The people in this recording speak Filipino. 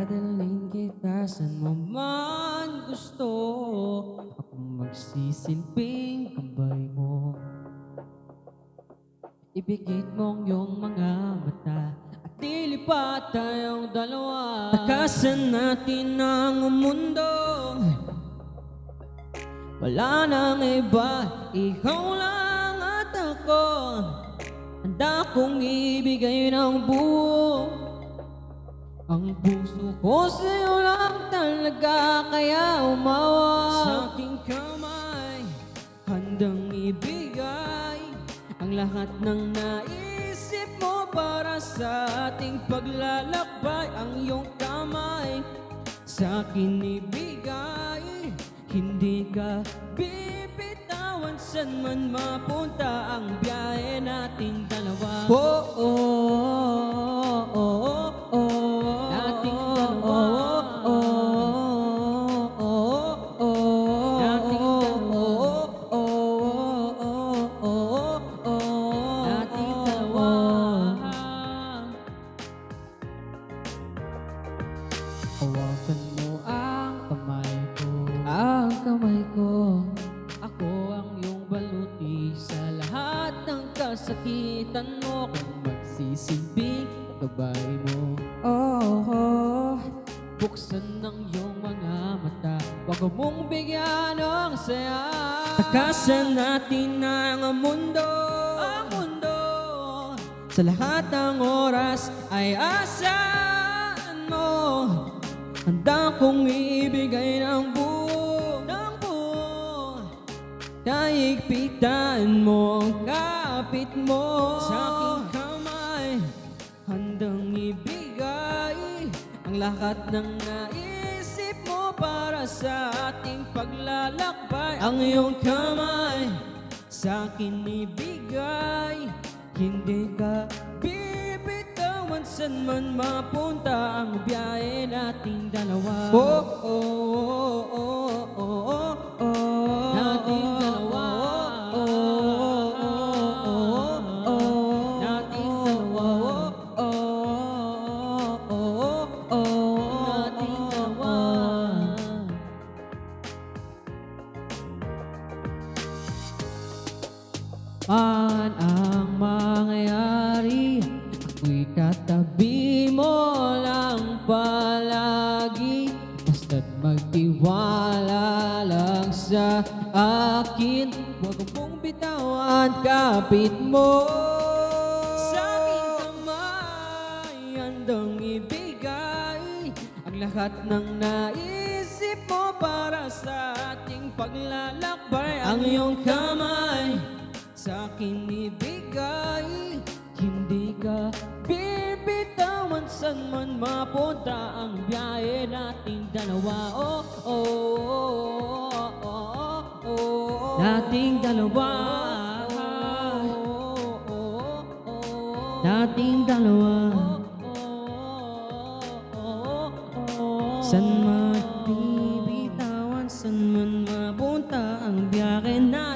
Dadalhin kita saan mo man gusto. Akong magsisilbing gabay mo. Ipikit mong iyong mga mata at dilipat tayong dalawa. Takasan natin ang mundo, wala nang iba, ikaw lang at ako. Handa kong ibigay ng buo ang puso ko sa'yo lang talaga, kaya umawa. Sa aking kamay, handang ibigay ang lahat ng naisip mo para sa ating paglalakbay. Ang iyong kamay sa akin ibigay, hindi ka bibitawan saan man mapunta ang biyahe nating dalawa. Oh, oh, oh, oh, oh, nating dalawa. Oh, oh, oh, oh, nating dalawa. Oh, oh, oh, oh, nating dalawa. Hawakan mo ang kamay ko, ang kamay ko. Ako ang iyong baluti sa lahat ng kasakitan mo. Kung magsisilbing gabay mo, oh, oh. Buksan ng iyong mga mata, wag mong bigyan ng saya. Takasan natin ang mundo, sa lahat ng oras ay asahan mo. Handa kong ibigay ng buo, kahigpitan mo ang kapit mo. Sa aking kamay, handang ibigay ang lahat ng naisip mo para sa ating paglalakbay. Ang iyong kamay sa akin ibigay, hindi ka bibitawan saan man mapunta ang biyahe nating dalawa. Oh, oh, oh, oh, oh, oh, nating dalawa. Oh, oh, oh, oh, nating dalawa. Oh, oh, oh, oh, nating dalawa. Man ang mangyayari, ako'y katabi mo lang palagi. Basta't magtiwala lang sa akin, huwag mong bitawan kapit mo. Sa aking kamay, handang ibigay ang lahat ng naisip mo para sa ating paglalakbay. Ang iyong kamay sa akin ibigay, hindi ka bibitawan saan man mapunta ang biyahe nating dalawa. Oh, oh, oh, oh, oh, oh, nating dalawa. Oh, oh, oh, oh, nating dalawa. Saan man bibitawan, saan man mapunta ang biyahe natin.